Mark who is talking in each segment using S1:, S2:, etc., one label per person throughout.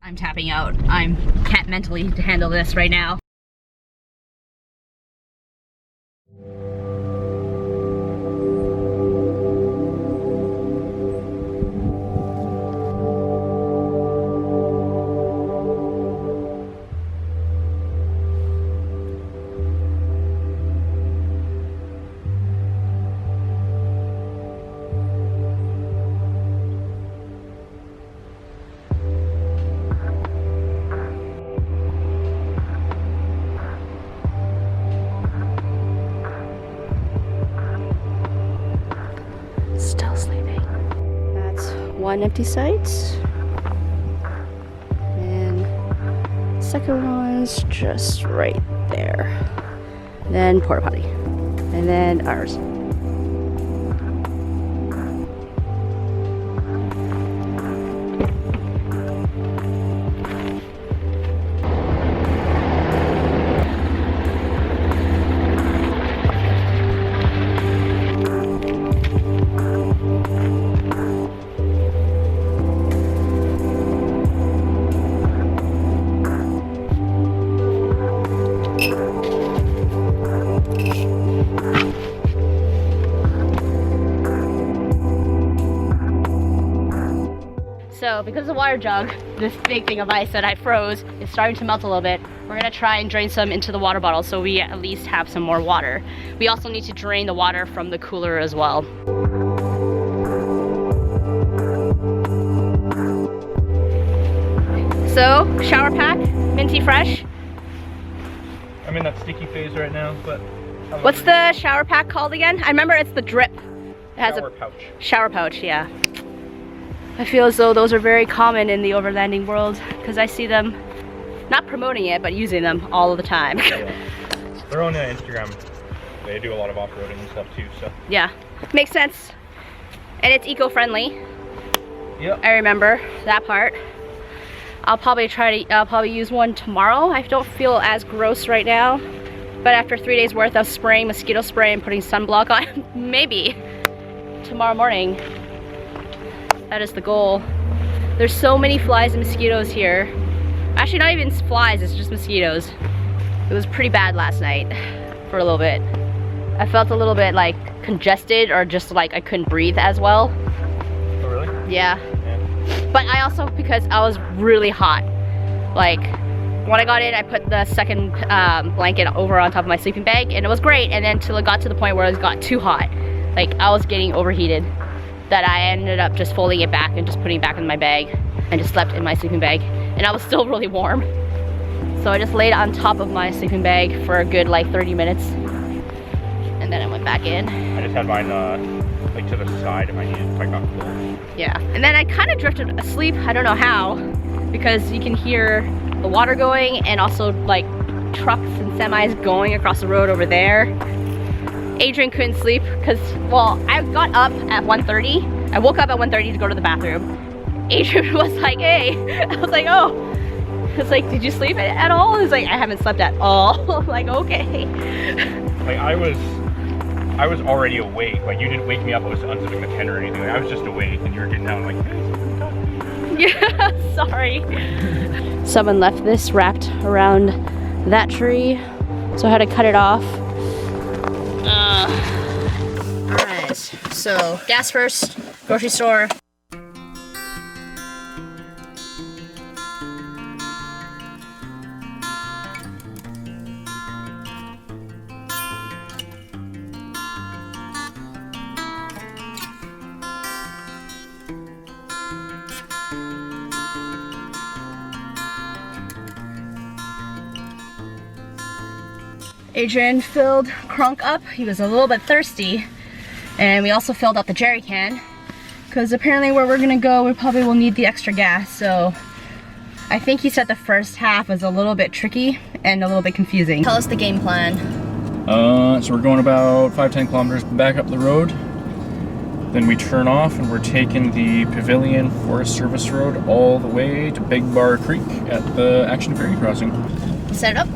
S1: I'm tapping out. I can't mentally handle this right now. Still sleeping. That's one empty site. And second one's just right there. Then porta potty. And then ours. So because of the water jug, this big thing of ice that I froze is starting to melt a little bit. We're gonna try and drain some into the water bottle so we at least have some more water. We also need to drain the water from the cooler as well. So, shower pack, minty fresh.
S2: I'm in that sticky phase right now, but...
S1: What's the shower pack called again? I remember it's the drip. It has
S2: shower
S1: a
S2: pouch.
S1: Shower pouch, yeah. I feel as though those are very common in the overlanding world because I see them not promoting it, but using them all of the time.
S2: Yeah. They're on Instagram. They do a lot of off-roading and stuff too, so.
S1: Yeah, makes sense. And it's eco-friendly.
S2: Yep.
S1: I remember that part. I'll probably use one tomorrow. I don't feel as gross right now, but after 3 days worth of spraying mosquito spray and putting sunblock on, maybe tomorrow morning. That is the goal. There's so many flies and mosquitoes here. Actually, not even flies, it's just mosquitoes. It was pretty bad last night for a little bit. I felt a little bit like congested or just like I couldn't breathe as well.
S2: Oh, really?
S1: Yeah. But I also, because I was really hot. Like, when I got in, I put the second blanket over on top of my sleeping bag and it was great. And then till it got to the point where it got too hot. Like, I was getting overheated. That I ended up just folding it back and just putting it back in my bag and just slept in my sleeping bag. And I was still really warm. So I just laid on top of my sleeping bag for a good like 30 minutes. And then I went back in.
S2: I just had mine like to the side if I needed, if I got cold.
S1: Yeah, and then I kind of drifted asleep. I don't know how, because you can hear the water going and also like trucks and semis going across the road over there. Adrian couldn't sleep because, well, I got up at 1:30. I woke up at 1:30 to go to the bathroom. Adrian was like, hey. I was like, oh. I was like, did you sleep at all? He's like, I haven't slept at all. I'm like, okay.
S2: Like, I was already awake. Like, you didn't wake me up. I was unzipping the tent or anything. Like, I was just awake and you were getting down like, hey, someone talk to you.
S1: Yeah, sorry. Someone left this wrapped around that tree, so I had to cut it off. Alright, so gas first, grocery store. Adrian filled Kronk up. He was a little bit thirsty. And we also filled up the jerry can. Because apparently where we're gonna go, we probably will need the extra gas. So I think he said the first half was a little bit tricky and a little bit confusing. Tell us the game plan.
S3: So we're going about 5-10 kilometers back up the road. Then we turn off and we're taking the Pavilion Forest Service Road all the way to Big Bar Creek at the Action Ferry crossing.
S1: Set it up?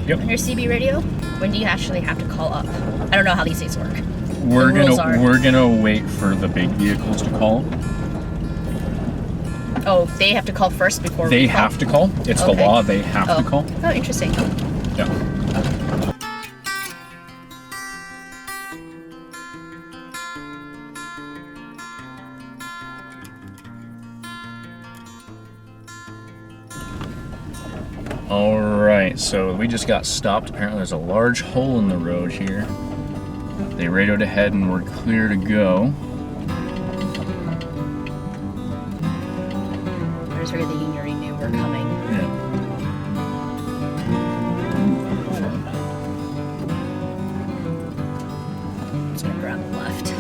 S3: Yep.
S1: On your CB radio? When do you actually have to call up? I don't know how these things work.
S3: We're gonna wait for the big vehicles to call.
S1: Oh, they have to call first before
S3: They
S1: we call?
S3: have to call. It's the
S1: Okay.
S3: law. They have to call.
S1: Oh, interesting.
S3: Yeah. All right, so we just got stopped. Apparently there's a large hole in the road here. They radioed ahead and we're clear to go.
S1: I was really thinking you already knew we're coming.
S3: Yeah.
S1: Just gonna grab the left.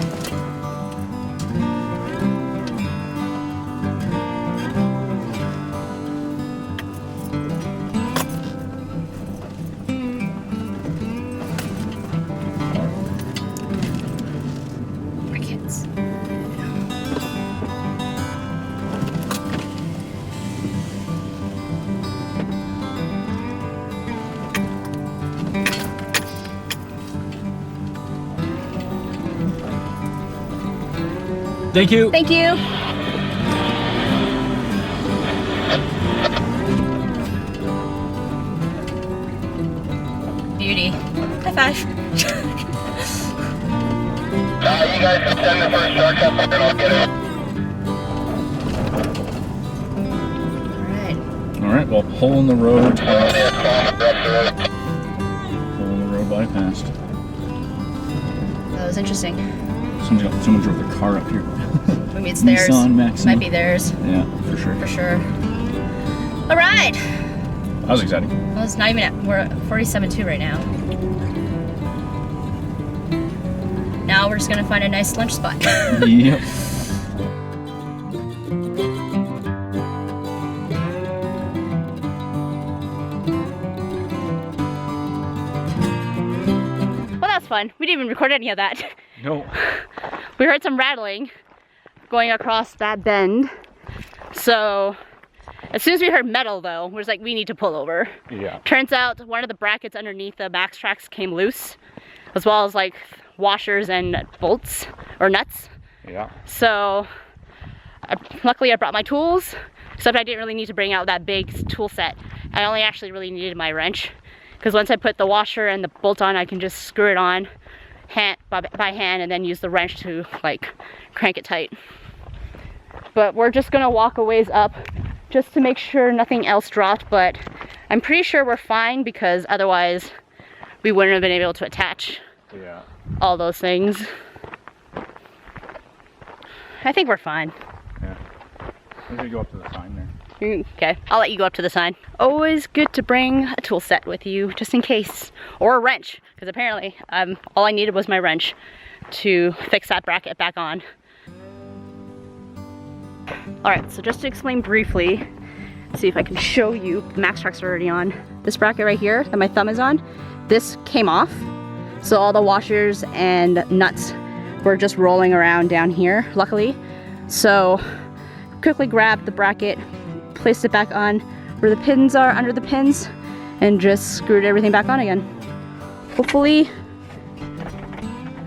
S1: Crickets.
S3: Thank you.
S1: Thank you. Beauty. High five.
S4: You guys can send the first shortcut and I'll get it.
S1: Alright.
S3: All right, well, hole in the road. Hole
S4: Yeah, it's fine. That's the road.
S3: in the road bypassed.
S1: That was interesting.
S3: Someone drove their car up here.
S1: Maybe it's theirs.
S3: Nissan Maxima.
S1: Might be theirs.
S3: Yeah, for sure.
S1: For sure. Alright.
S3: That was exciting.
S1: Well, it's not even at, we're at 47.2 right now. Now we're just gonna find a nice lunch spot.
S3: Yep.
S1: Well, that's fun. We didn't even record any of that.
S3: No.
S1: We heard some rattling going across that bend. So as soon as we heard metal though, we was like, we need to pull over.
S2: Yeah.
S1: Turns out one of the brackets underneath the max tracks came loose, as well as like washers and bolts or nuts.
S2: Yeah.
S1: So luckily I brought my tools, except I didn't really need to bring out that big tool set. I only actually really needed my wrench, because once I put the washer and the bolt on, I can just screw it on by hand and then use the wrench to like crank it tight. But we're just gonna walk a ways up just to make sure nothing else dropped, but I'm pretty sure we're fine, because otherwise we wouldn't have been able to attach
S2: Yeah.
S1: all those things. I think we're fine.
S2: Yeah. I'm gonna go up to the sign there.
S1: Okay, I'll let you go up to the sign. Always good to bring a tool set with you, just in case. Or a wrench, because apparently all I needed was my wrench to fix that bracket back on. Alright, so just to explain briefly, see if I can show you, the max tracks are already on. This bracket right here that my thumb is on, this came off. So all the washers and nuts were just rolling around down here, luckily. So quickly grabbed the bracket, placed it back on where the pins are, under the pins, and just screwed everything back on again. Hopefully,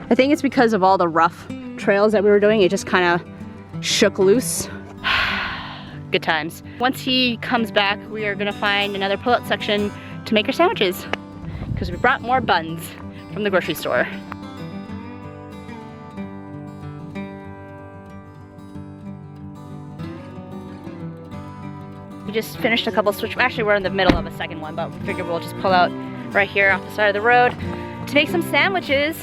S1: I think it's because of all the rough trails that we were doing, it just kind of shook loose. Good times. Once he comes back, we are gonna find another pull-out section to make our sandwiches, because we brought more buns from the grocery store. We just finished a couple switch, actually we're in the middle of a second one, but we figured we'll just pull out right here off the side of the road to make some sandwiches.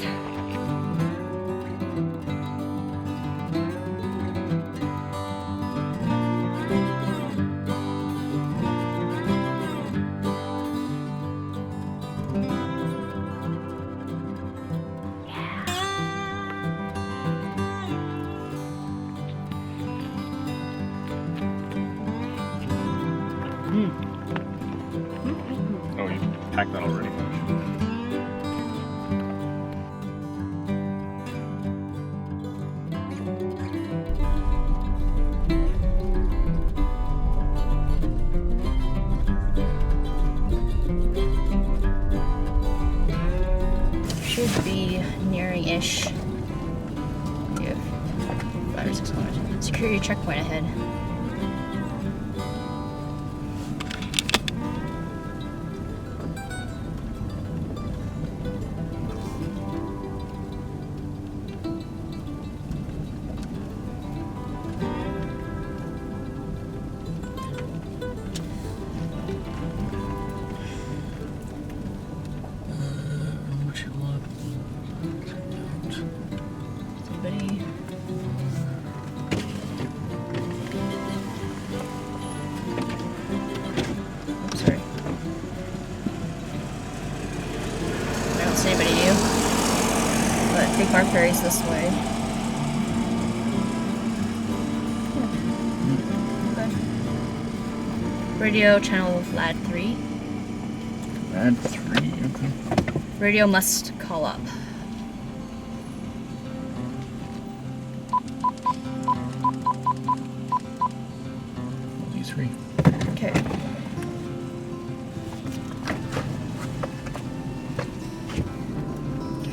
S2: Oh, you packed that already.
S1: Should be nearing-ish. We have 5 or 6 kilometers. Security checkpoint ahead. car ferries this way. Okay. Radio channel LAD 3.
S3: LAD 3, okay.
S1: Radio must call up.
S3: D3.
S1: Okay.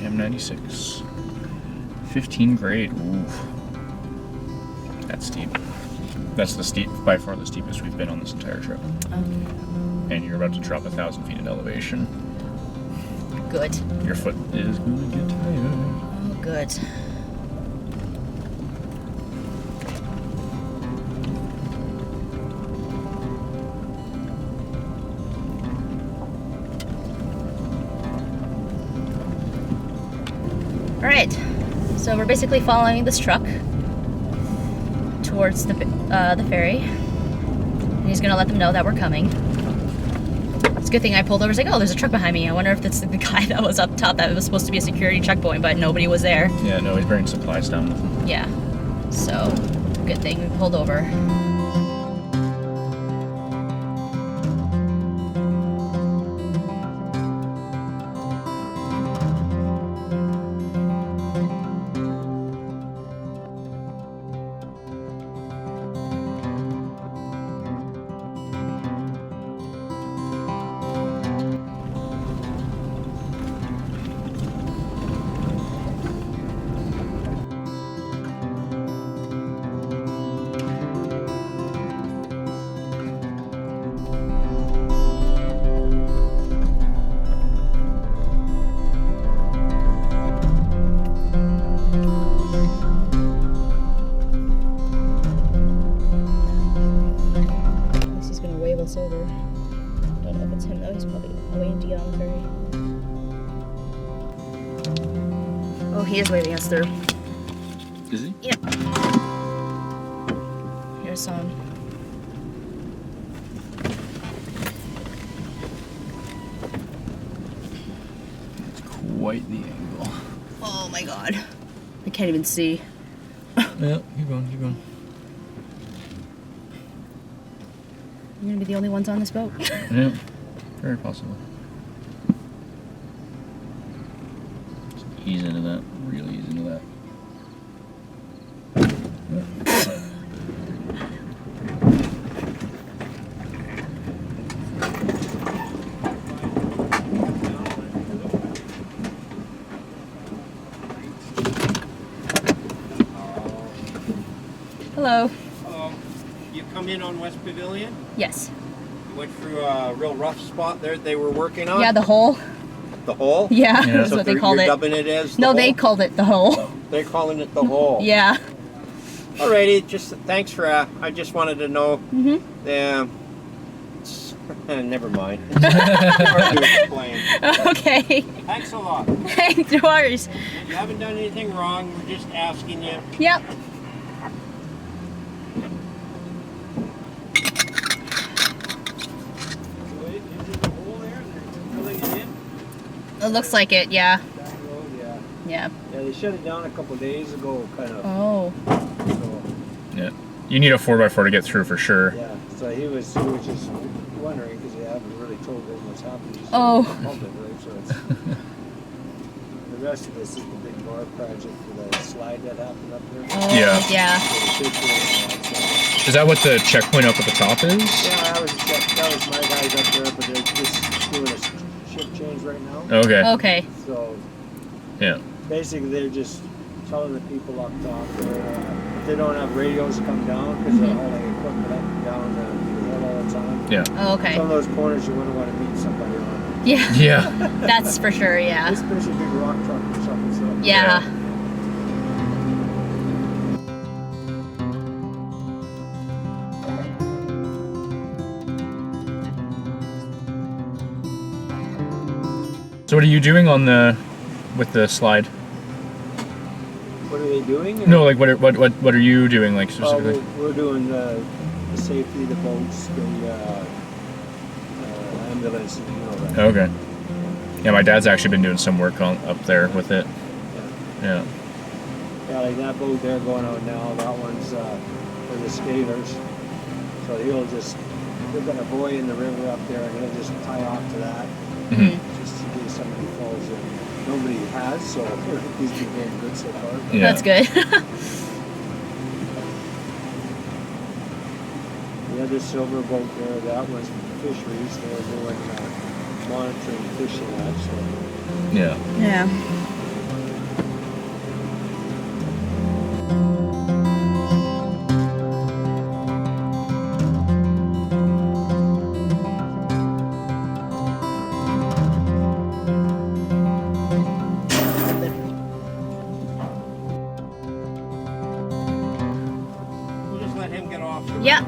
S3: M96. 15 grade. Ooh. That's steep. That's by far the steepest we've been on this entire trip. And you're about to drop 1,000 feet in elevation.
S1: Good.
S3: Your foot is gonna get tired.
S1: Oh, good. Alright, so we're basically following this truck towards the ferry. And he's gonna let them know that we're coming. It's a good thing I pulled over. I was like, oh, there's a truck behind me. I wonder if that's the guy that was up top that was supposed to be a security checkpoint, but nobody was there.
S3: Yeah, no, he's bringing supplies down with him.
S1: Yeah, so good thing we pulled over. Over. Don't know if it's him though, he's probably waiting to get on the ferry. Oh, he is waving us through.
S3: Is he?
S1: Yep. Here's some.
S3: It's quite the angle.
S1: Oh my god. I can't even see.
S3: Yeah, keep going, keep going.
S1: We're gonna be the only ones on this boat.
S3: Yeah, very possible. Just ease into that, really ease into that.
S1: Hello.
S5: You come in on West Pavilion?
S1: Yes.
S5: You went through a real rough spot there they were working on?
S1: Yeah, the hole.
S5: The hole?
S1: Yeah,
S3: Yeah.
S1: that's
S5: So
S1: what they called
S5: you're
S1: it.
S5: dubbing it as the
S1: No,
S5: hole?
S1: they called it the hole.
S5: They're calling it the hole.
S1: Yeah.
S5: Alrighty, just thanks for, I just wanted to know.
S1: Mm-hmm.
S5: Never mind. It's hard to explain.
S1: Okay.
S5: Thanks a lot.
S1: Thanks, no worries.
S5: You haven't done anything wrong, we're just asking you.
S1: Yep. It looks like it, yeah.
S5: Yeah.
S1: Yeah.
S5: Yeah, they shut it down a couple days ago, kind of.
S1: Oh.
S5: So,
S3: Yeah. You need a 4x4 to get through for sure.
S5: yeah, so he was just wondering because they haven't really told him what's happening. He's
S1: Oh.
S5: pumped it, right? So it's, the rest of this is the big bar project for the slide that happened up there.
S1: Oh,
S3: Yeah.
S1: yeah.
S5: So the picture and all that, so-
S3: Is that what the checkpoint up at the top is?
S5: Yeah, that was my guys up there, but they're just doing a shift change right now.
S3: Okay.
S1: Okay.
S5: So
S3: Yeah.
S5: basically, they're just telling the people up top if they don't have radios, come down because they're hauling equipment up and down the hill all the time.
S3: Yeah.
S1: Oh, okay.
S5: Some of those corners you wouldn't want to meet somebody on.
S1: Yeah.
S3: Yeah.
S1: That's for sure, yeah.
S5: Especially a big rock truck or something. So.
S1: Yeah.
S3: So what are you doing with the slide?
S5: What are they doing?
S3: No, like what are you doing like specifically?
S5: We're doing the safety, the boats, the ambulance, you know that.
S3: Okay. Yeah, my dad's actually been doing some work up there with it. Yeah.
S5: Yeah, like that boat there going out now, that one's for the skaters. So they've got a buoy in the river up there, and he'll just tie off to that, just in case somebody falls in. Nobody has, so he's been doing good so far.
S3: Yeah.
S1: That's good.
S5: The other silver boat there, that was fisheries. They were doing monitoring fishing actually.
S3: Yeah.
S1: Yeah.
S5: We'll just let him get off.
S1: Yeah.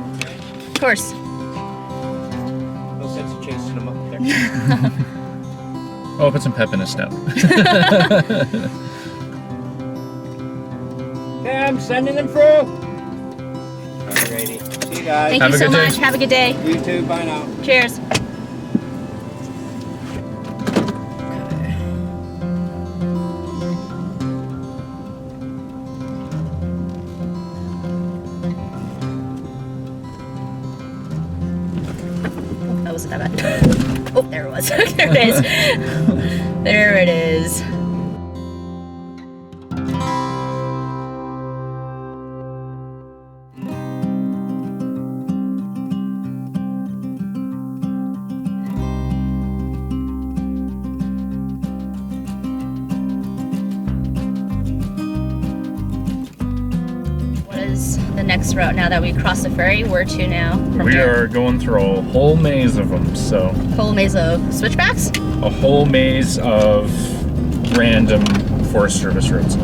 S1: Of course.
S5: No sense of chasing him up there.
S3: Oh, put some pep in his step.
S5: Okay, I'm sending them through. Alrighty. See you guys.
S1: Thank
S3: Have
S1: you
S3: a
S1: so
S3: good day.
S1: much. Have a good day.
S5: You too. Bye now.
S1: Cheers. That wasn't that bad. Oh, there it was. There it is. There it is. What is the next route now that we crossed the ferry? Where to now? From
S3: We
S1: here?
S3: are going through a whole maze of them, so
S1: Whole maze of switchbacks?
S3: a whole maze of random Forest Service roads.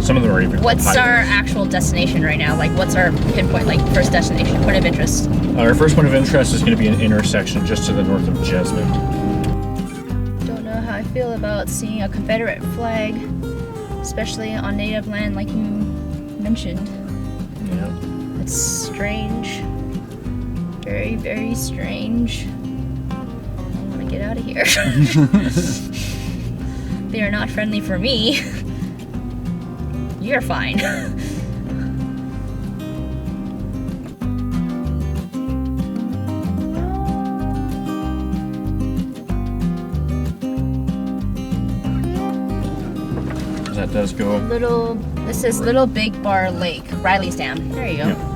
S3: Some of them are even
S1: What's
S3: highways.
S1: our actual destination right now? Like, what's our pinpoint, like, first destination, point of interest?
S3: Our first point of interest is going to be an intersection just to the north of Jesmond.
S1: Don't know how I feel about seeing a Confederate flag, especially on native land like you mentioned.
S3: Yeah.
S1: It's strange. Very, very strange. I want to get out of here. They are not friendly for me. You're fine.
S3: That does go.
S1: This is Little Big Bar Lake, Riley's Dam. There you go.
S3: Yeah.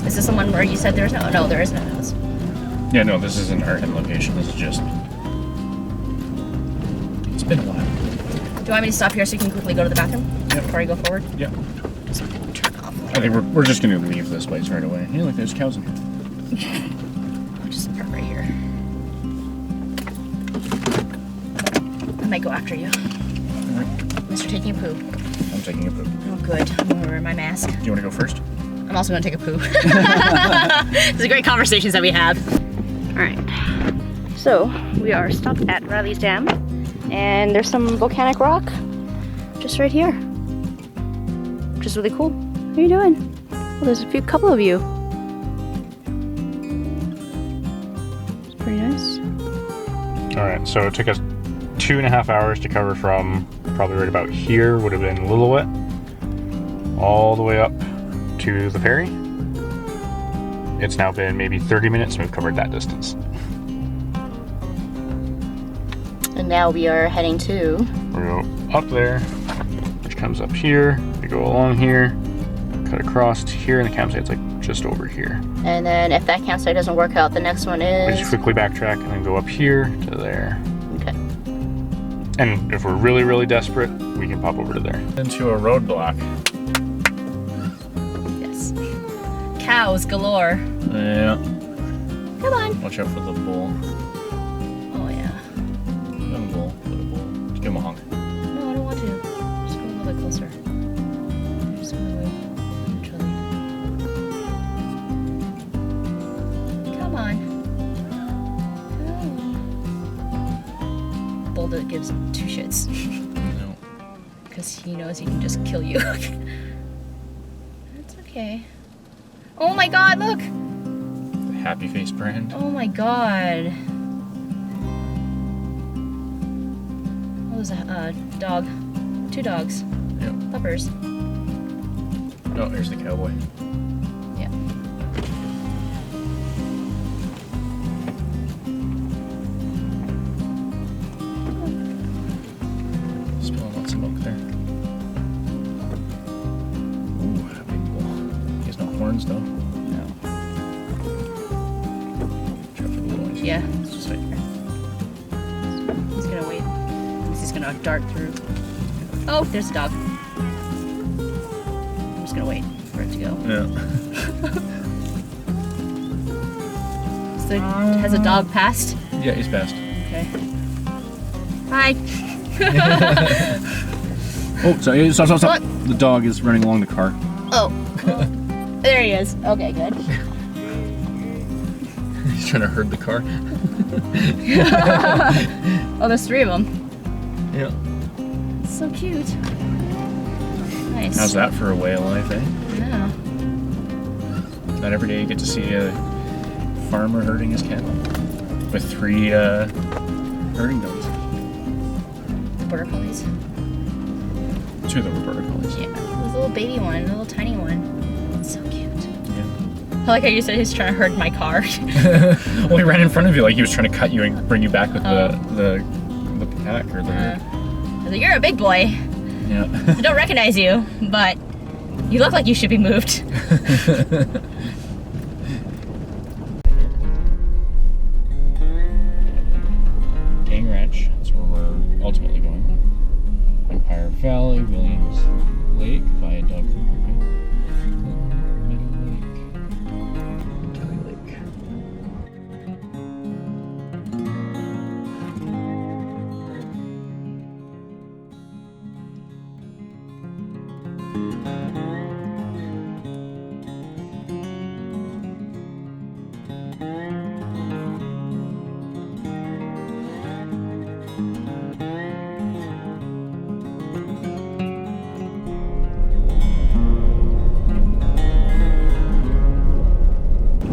S1: Is this the one where you said there's no? No, there is no house.
S3: Yeah, no, this isn't our hidden location. This is just. It's been a while.
S1: Do you want me to stop here so you can quickly go to the bathroom before I go forward?
S3: Yeah.
S1: Just turn off.
S3: I think we're just going to leave this place right away. Yeah, look, there's cows in here.
S1: I'll just park right here. I might go after you. Mr. Taking a poo.
S3: I'm taking a poop.
S1: Oh, good. I'm gonna wear my mask.
S3: Do you want to go first?
S1: I'm also gonna take a poo. These are great conversations that we have. All right. So we are stopped at Riley's Dam, and there's some volcanic rock just right here, which is really cool. How are you doing? Well, there's a couple of you. It's pretty nice.
S2: All right, so it took us 2.5 hours to cover from probably right about here, would have been Lillooet, all the way up to the ferry. It's now been maybe 30 minutes and we've covered that distance.
S1: And now we are heading to.
S2: We go up there, which comes up here, we go along here, cut across to here, and the campsite's like just over here.
S1: And then if that campsite doesn't work out, the next one
S2: We
S1: is.
S2: just quickly backtrack and then go up here to there.
S1: Okay.
S2: And if we're really, really desperate, we can pop over to there.
S3: Into a roadblock.
S1: Yes. Cows galore.
S3: Yeah.
S1: Come on.
S3: Watch out for the bull.
S1: Oh yeah.
S3: Young bull, little bull. Just give him a honk.
S1: No, I don't want to. Just go a little bit closer. Just go away. Naturally. Come on. Oh. Bull really gives two shits.
S3: No.
S1: Because he knows he can just kill you. That's okay. Oh my god, look!
S3: The Happy Face brand.
S1: Oh my god. Oh, there's a dog. 2 dogs.
S3: Yep.
S1: Puppers.
S3: Oh, there's the cowboy.
S1: Yeah.
S3: Spilling lots of milk there. Ooh, a big bull. He has no horns though.
S1: No.
S3: Try for the little ones.
S1: Yeah, it's just right here. He's gonna wait. He's gonna dart through. Oh, there's a dog. I'm just gonna wait for it to go.
S3: Yeah.
S1: So, has a dog passed?
S3: Yeah, he's fast.
S1: Okay. Hi.
S3: Oh, sorry, stop.
S1: What?
S3: The dog is running along the car.
S1: Oh. There he is. Okay, good.
S3: He's trying to herd the car.
S1: Oh, there's 3 of them.
S3: Yeah.
S1: It's so cute. Nice.
S3: How's that for a way of life, eh?
S1: Yeah.
S3: Not every day you get to see a farmer herding his cattle with 3 herding dogs.
S1: The border collies.
S3: 2 of them were border collies.
S1: Yeah. There's a little baby one, a little tiny one. It's so cute.
S3: Yeah.
S1: I like how you said he's trying to herd my car.
S3: Well, he ran in front of you like he was trying to cut you and bring you back with the pack or the.
S1: I was like, you're a big boy.
S3: Yeah.
S1: I don't recognize you, but you look like you should be moved.
S3: Dang Ranch, that's where we're ultimately going. Empire Valley, Williams Lake, Viaduct, Meadow Lake, Kelly Lake.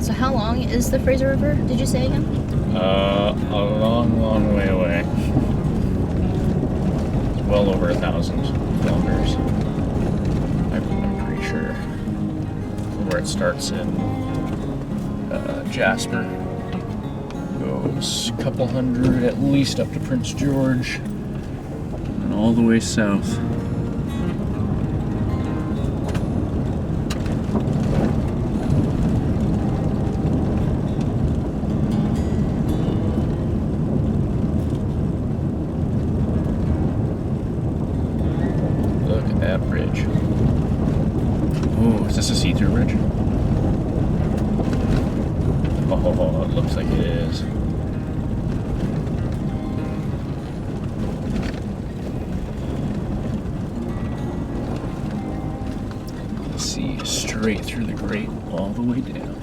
S1: So how long is the Fraser River, did you say again?
S3: A long way away. It's well over 1,000 kilometers. I'm pretty sure. From where it starts in Jasper. Goes a couple hundred at least up to Prince George. And all the way south. Look at that bridge. Oh, is this a see-through bridge? Oh, it looks like it is. See straight through the grate all the way down.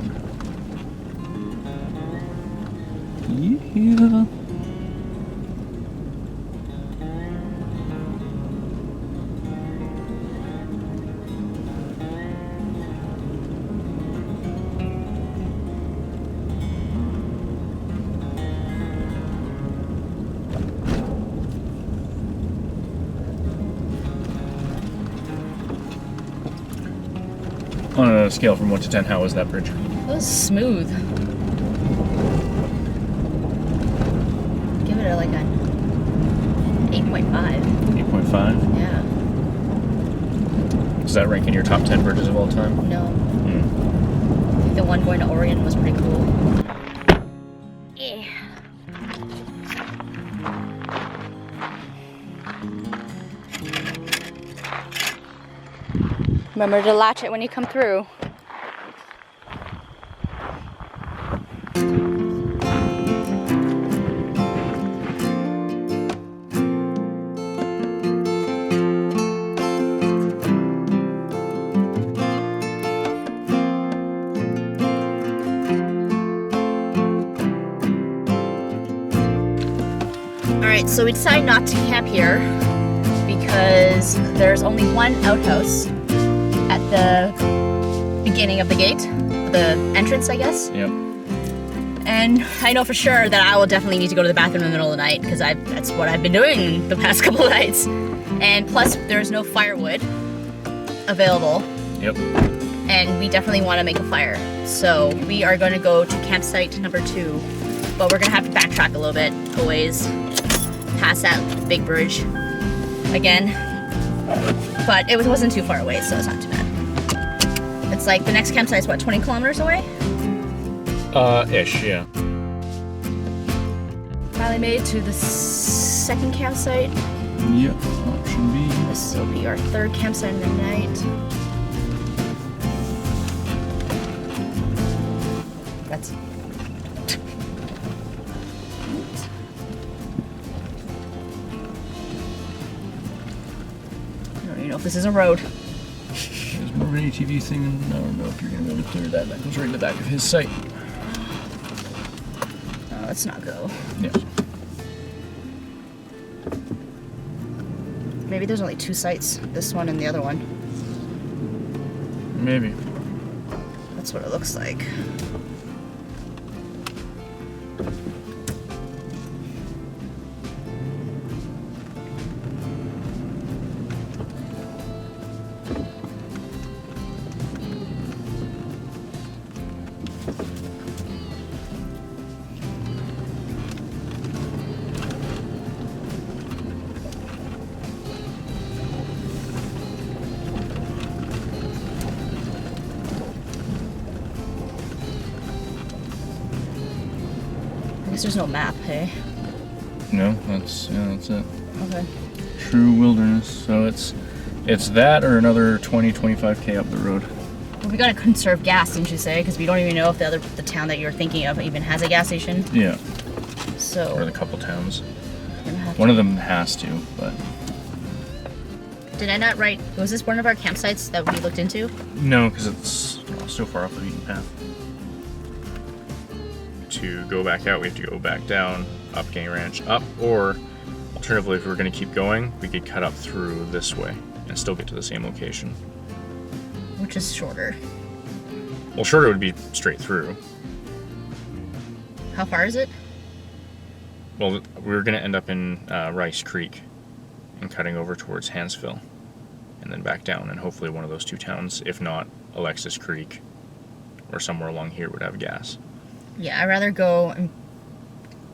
S3: Yeah. On a scale from 1 to 10, how was that bridge?
S1: That was smooth. Give it like a 8.5.
S3: 8.5?
S1: Yeah.
S3: Does that rank in your top 10 bridges of all time?
S1: No. I think the one going to Oregon was pretty cool. Yeah. Remember to latch it when you come through. Alright, so we decided not to camp here because there's only one outhouse at the beginning of the gate, the entrance, I guess.
S3: Yep.
S1: And I know for sure that I will definitely need to go to the bathroom in the middle of the night because that's what I've been doing the past couple of nights. And plus, there's no firewood available.
S3: Yep.
S1: And we definitely want to make a fire. So we are going to go to campsite number 2, but we're going to have to backtrack a little bit a ways past that big bridge again. But it wasn't too far away, so it's not too bad. It's like the next campsite's what, 20 kilometers away?
S3: Ish, yeah.
S1: Finally made it to the second campsite.
S3: Yep, option B.
S1: This will be our third campsite in the night. That's... I don't even know if this is a road.
S3: There's more of an ATV thing, and I don't know if you're going to be able to clear that. That goes right in the back of his site.
S1: Let's not go.
S3: Yeah.
S1: Maybe there's only 2 sites, this one and the other one.
S3: Maybe.
S1: That's what it looks like. There's no map, hey?
S3: No, that's it.
S1: Okay.
S3: True wilderness. So it's that or another 20-25k up the road.
S1: Well, we gotta conserve gas, didn't you say? Because we don't even know if the town that you're thinking of even has a gas station.
S3: Yeah.
S1: So.
S3: Or the couple towns.
S1: Have
S3: One of them has to, but.
S1: Did I not write? Was this one of our campsites that we looked into?
S3: No, because it's so far off the beaten path. To go back out, we have to go back down, up Gang Ranch, up, or alternatively, if we were going to keep going, we could cut up through this way and still get to the same location.
S1: Which is shorter.
S3: Well, shorter would be straight through.
S1: How far is it?
S3: Well, we were going to end up in Rice Creek and cutting over towards Hansville and then back down, and hopefully one of those 2 towns, if not Alexis Creek or somewhere along here, would have gas.
S1: Yeah, I'd rather go and...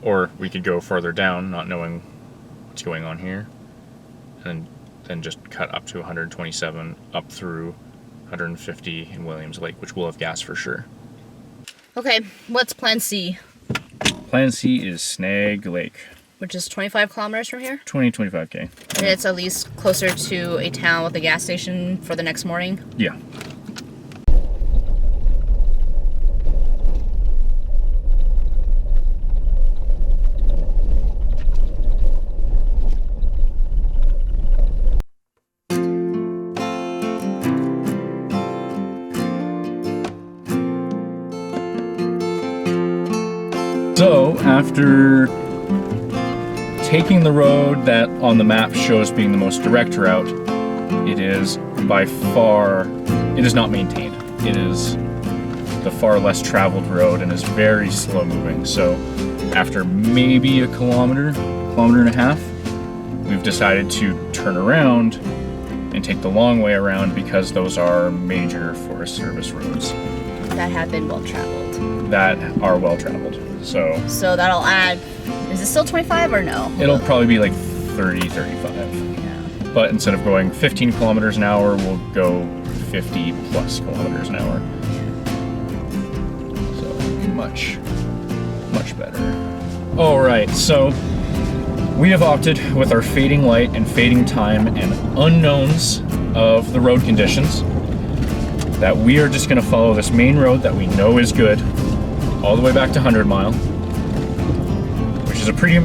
S3: Or we could go farther down, not knowing what's going on here, and then just cut up to 127, up through 150 in Williams Lake, which will have gas for sure.
S1: Okay, what's plan C?
S3: Plan C is Snag Lake.
S1: Which is 25 kilometers from here?
S3: 20-25k.
S1: And it's at least closer to a town with a gas station for the next morning?
S3: Yeah. So, after taking the road that on the map shows being the most direct route, it is by far, it is not maintained. It is the far less traveled road and is very slow moving. So, after maybe a kilometer and a half, we've decided to turn around and take the long way around because those are major Forest Service roads.
S1: That have been well traveled.
S3: That are well traveled. So
S1: that'll add, is it still 25 or no?
S3: It'll probably be like 30, 35.
S1: Yeah.
S3: But instead of going 15 kilometers an hour, we'll go 50 plus kilometers an hour. So much better. All right, so we have opted with our fading light and fading time and unknowns of the road conditions that we are just gonna follow this main road that we know is good all the way back to 100 Mile, which is a pretty, I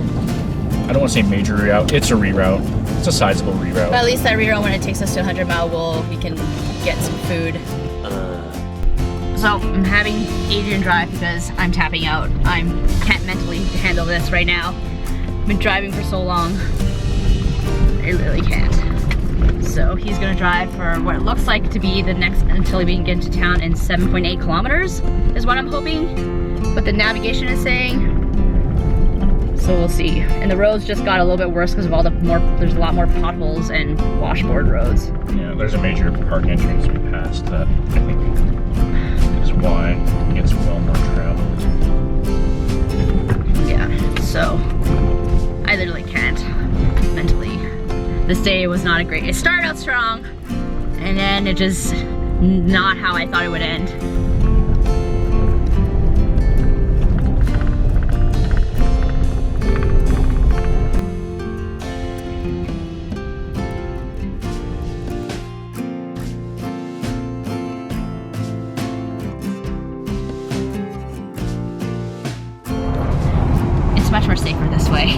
S3: don't want to say major reroute, it's a reroute. It's a sizable reroute.
S1: But at least that reroute, when it takes us to 100 Mile, we can get some food. So I'm having Adrian drive because I'm tapping out. I can't mentally handle this right now. been driving for so long. I literally can't. So he's gonna drive for what it looks like to be the next, until we can get into town, in 7.8 kilometers is what I'm hoping. But the navigation is saying. So we'll see. And the roads just got a little bit worse because of all the there's a lot more potholes and washboard roads.
S3: Yeah, there's a major park entrance we passed that I think is why it gets well more traveled.
S1: Yeah, so I literally can't mentally. This day was not a great, it started out strong and then it just not how I thought it would end. It's much more safer this way.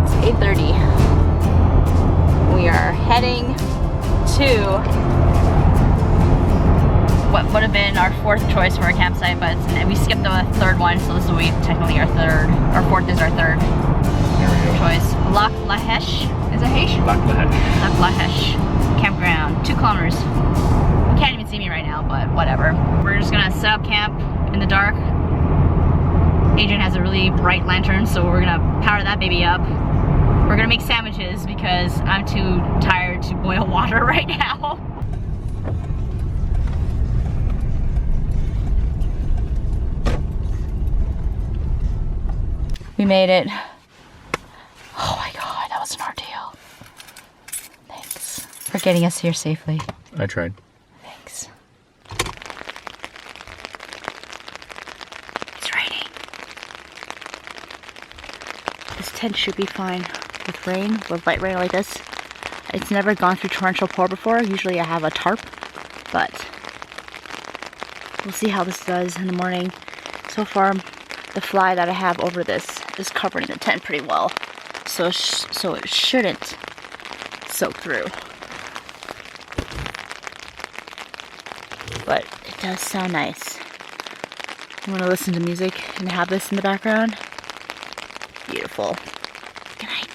S1: It's 8:30. We are heading to what would have been our fourth choice for a campsite, but we skipped the third one, so this will be technically our third. Our fourth is our third choice. Lac La Heche. Is it Heche?
S3: Lac La Heche.
S1: Lac La Heche campground. 2 kilometers. You can't even see me right now, but whatever. We're just gonna set up camp in the dark. Adrian has a really bright lantern, so we're gonna power that baby up. We're gonna make sandwiches because I'm too tired to boil water right now. We made it. Oh my god, that was an ordeal. Thanks for getting us here safely.
S3: I tried.
S1: Thanks. It's raining. This tent should be fine with rain, with light rain like this. It's never gone through torrential pour before. Usually I have a tarp, but we'll see how this does in the morning. So far, the fly that I have over this is covering the tent pretty well, so it shouldn't soak through. But it does sound nice. You want to listen to music and have this in the background? Beautiful. Good night.